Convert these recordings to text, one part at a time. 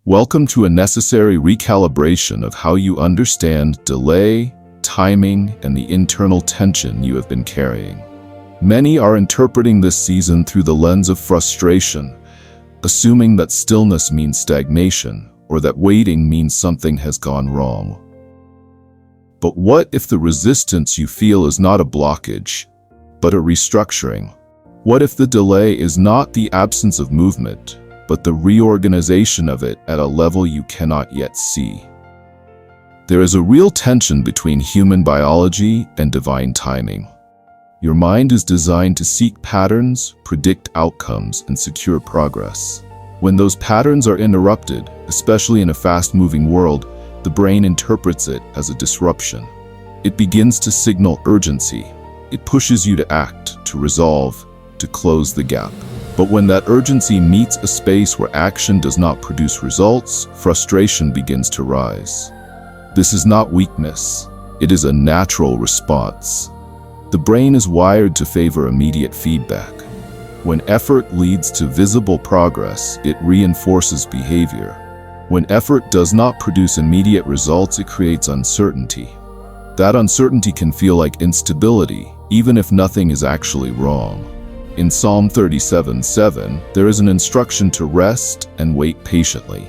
Welcome to a necessary recalibration of how you understand delay, timing, and the internal tension you have been carrying. Many are interpreting this season through the lens of frustration, assuming that stillness means stagnation or that waiting means something has gone wrong. But what if the resistance you feel is not a blockage, but a restructuring? What if the delay is not the absence of movement, but the reorganization of it at a level you cannot yet see? There is a real tension between human biology and divine timing. Your mind is designed to seek patterns, predict outcomes, and secure progress. When those patterns are interrupted, especially in a fast-moving world, the brain interprets it as a disruption. It begins to signal urgency. It pushes you to act, to resolve, to close the gap. But when that urgency meets a space where action does not produce results, frustration begins to rise. This is not weakness. It is a natural response. The brain is wired to favor immediate feedback. When effort leads to visible progress, it reinforces behavior. When effort does not produce immediate results, it creates uncertainty. That uncertainty can feel like instability, even if nothing is actually wrong. In Psalm 37:7, there is an instruction to rest and wait patiently.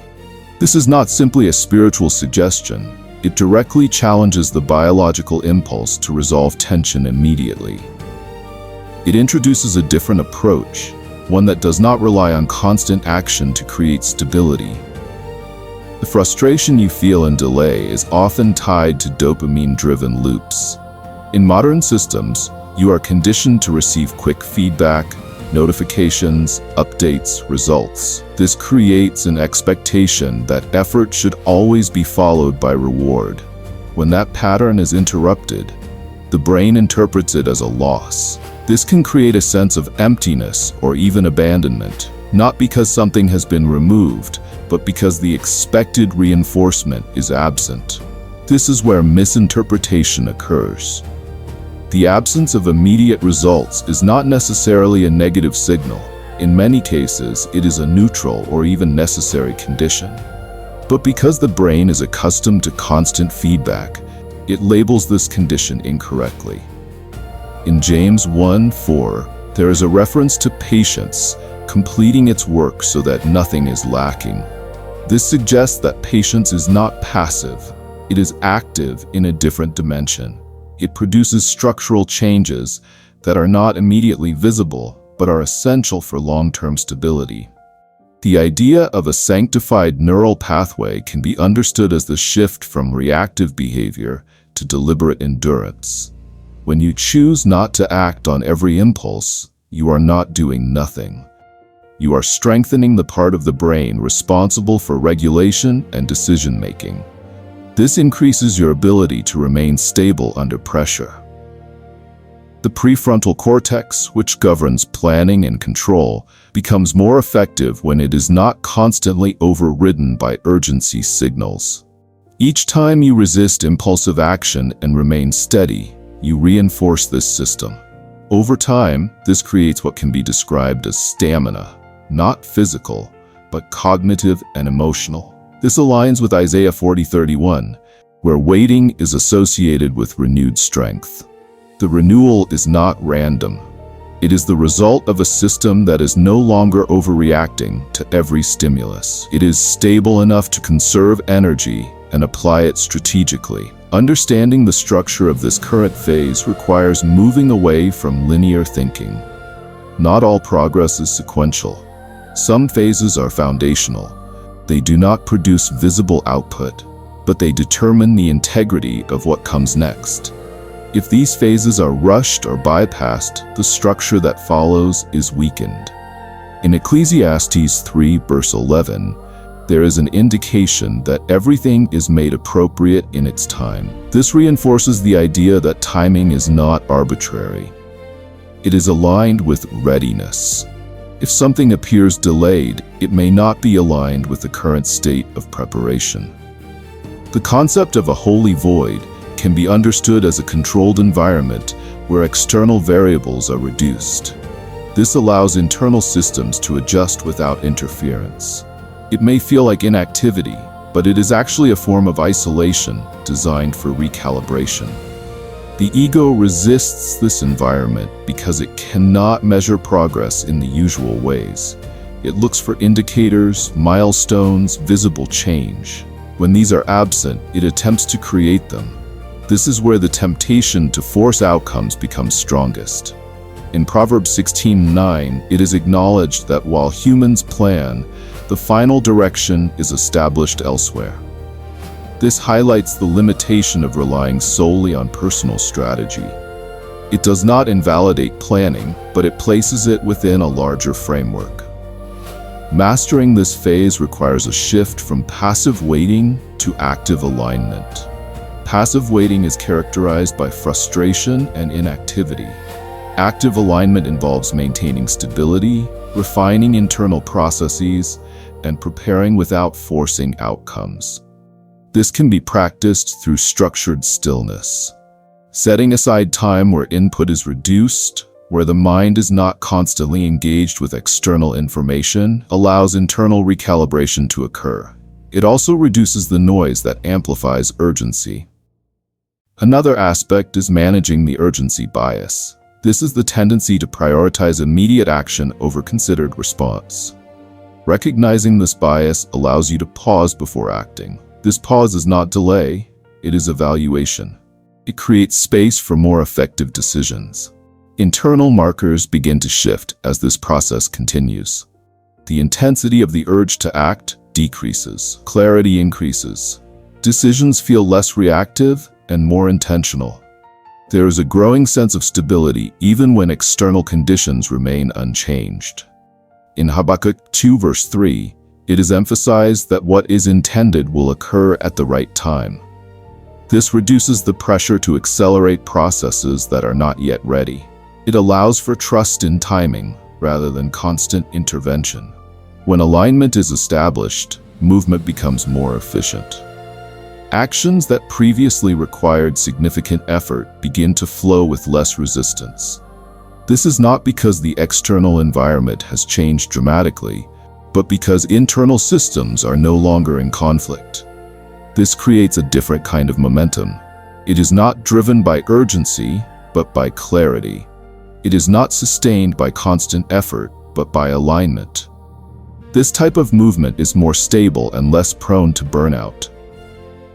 This is not simply a spiritual suggestion. It directly challenges the biological impulse to resolve tension immediately. It introduces a different approach, one that does not rely on constant action to create stability. The frustration you feel in delay is often tied to dopamine-driven loops. In modern systems, you are conditioned to receive quick feedback, notifications, updates, results. This creates an expectation that effort should always be followed by reward. When that pattern is interrupted, the brain interprets it as a loss. This can create a sense of emptiness or even abandonment, not because something has been removed, but because the expected reinforcement is absent. This is where misinterpretation occurs. The absence of immediate results is not necessarily a negative signal. In many cases, it is a neutral or even necessary condition. But because the brain is accustomed to constant feedback, it labels this condition incorrectly. In James 1:4, there is a reference to patience, completing its work so that nothing is lacking. This suggests that patience is not passive. It is active in a different dimension. It produces structural changes that are not immediately visible, but are essential for long-term stability. The idea of a sanctified neural pathway can be understood as the shift from reactive behavior to deliberate endurance. When you choose not to act on every impulse, you are not doing nothing. You are strengthening the part of the brain responsible for regulation and decision-making. This increases your ability to remain stable under pressure. The prefrontal cortex, which governs planning and control, becomes more effective when it is not constantly overridden by urgency signals. Each time you resist impulsive action and remain steady, you reinforce this system. Over time, this creates what can be described as stamina, not physical, but cognitive and emotional. This aligns with Isaiah 40:31, where waiting is associated with renewed strength. The renewal is not random. It is the result of a system that is no longer overreacting to every stimulus. It is stable enough to conserve energy and apply it strategically. Understanding the structure of this current phase requires moving away from linear thinking. Not all progress is sequential. Some phases are foundational. They do not produce visible output, but they determine the integrity of what comes next. If these phases are rushed or bypassed, the structure that follows is weakened. In Ecclesiastes 3:11, there is an indication that everything is made appropriate in its time. This reinforces the idea that timing is not arbitrary. It is aligned with readiness. If something appears delayed, it may not be aligned with the current state of preparation. The concept of a holy void can be understood as a controlled environment where external variables are reduced. This allows internal systems to adjust without interference. It may feel like inactivity, but it is actually a form of isolation designed for recalibration. The ego resists this environment because it cannot measure progress in the usual ways. It looks for indicators, milestones, visible change. When these are absent, it attempts to create them. This is where the temptation to force outcomes becomes strongest. In Proverbs 16:9, it is acknowledged that while humans plan, the final direction is established elsewhere. This highlights the limitation of relying solely on personal strategy. It does not invalidate planning, but it places it within a larger framework. Mastering this phase requires a shift from passive waiting to active alignment. Passive waiting is characterized by frustration and inactivity. Active alignment involves maintaining stability, refining internal processes, and preparing without forcing outcomes. This can be practiced through structured stillness. Setting aside time where input is reduced, where the mind is not constantly engaged with external information, allows internal recalibration to occur. It also reduces the noise that amplifies urgency. Another aspect is managing the urgency bias. This is the tendency to prioritize immediate action over considered response. Recognizing this bias allows you to pause before acting. This pause is not delay, it is evaluation. It creates space for more effective decisions. Internal markers begin to shift as this process continues. The intensity of the urge to act decreases. Clarity increases. Decisions feel less reactive and more intentional. There is a growing sense of stability even when external conditions remain unchanged. In Habakkuk 2 verse 3, it is emphasized that what is intended will occur at the right time. This reduces the pressure to accelerate processes that are not yet ready. It allows for trust in timing rather than constant intervention. When alignment is established, movement becomes more efficient. Actions that previously required significant effort begin to flow with less resistance. This is not because the external environment has changed dramatically, but because internal systems are no longer in conflict. This creates a different kind of momentum. It is not driven by urgency, but by clarity. It is not sustained by constant effort, but by alignment. This type of movement is more stable and less prone to burnout.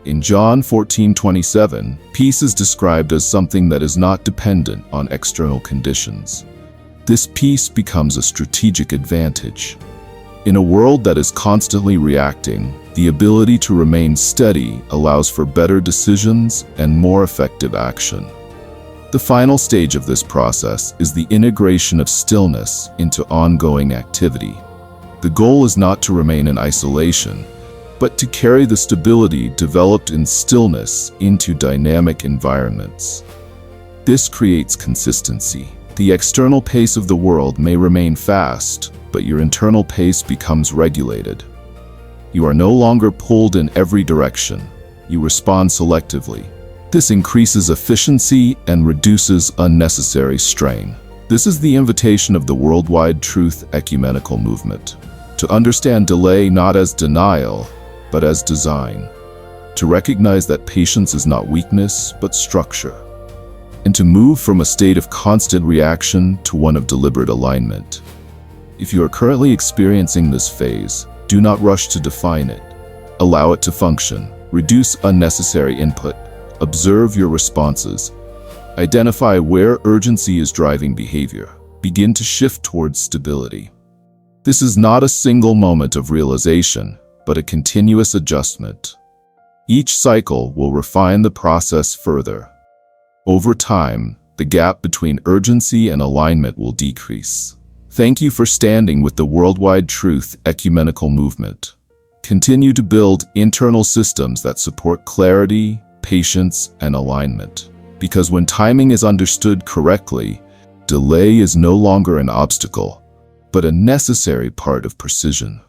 In John 14:27, peace is described as something that is not dependent on external conditions. This peace becomes a strategic advantage. In a world that is constantly reacting, the ability to remain steady allows for better decisions and more effective action. The final stage of this process is the integration of stillness into ongoing activity. The goal is not to remain in isolation, but to carry the stability developed in stillness into dynamic environments. This creates consistency. The external pace of the world may remain fast, but your internal pace becomes regulated. You are no longer pulled in every direction. You respond selectively. This increases efficiency and reduces unnecessary strain. This is the invitation of the worldwide truth ecumenical movement. To understand delay not as denial, but as design. To recognize that patience is not weakness, but structure. And to move from a state of constant reaction to one of deliberate alignment. If you are currently experiencing this phase, do not rush to define it. Allow it to function. Reduce unnecessary input. Observe your responses. Identify where urgency is driving behavior. Begin to shift towards stability. This is not a single moment of realization, but a continuous adjustment. Each cycle will refine the process further. Over time, the gap between urgency and alignment will decrease. Thank you for standing with the worldwide truth ecumenical movement. Continue to build internal systems that support clarity, patience, and alignment. Because when timing is understood correctly, delay is no longer an obstacle, but a necessary part of precision.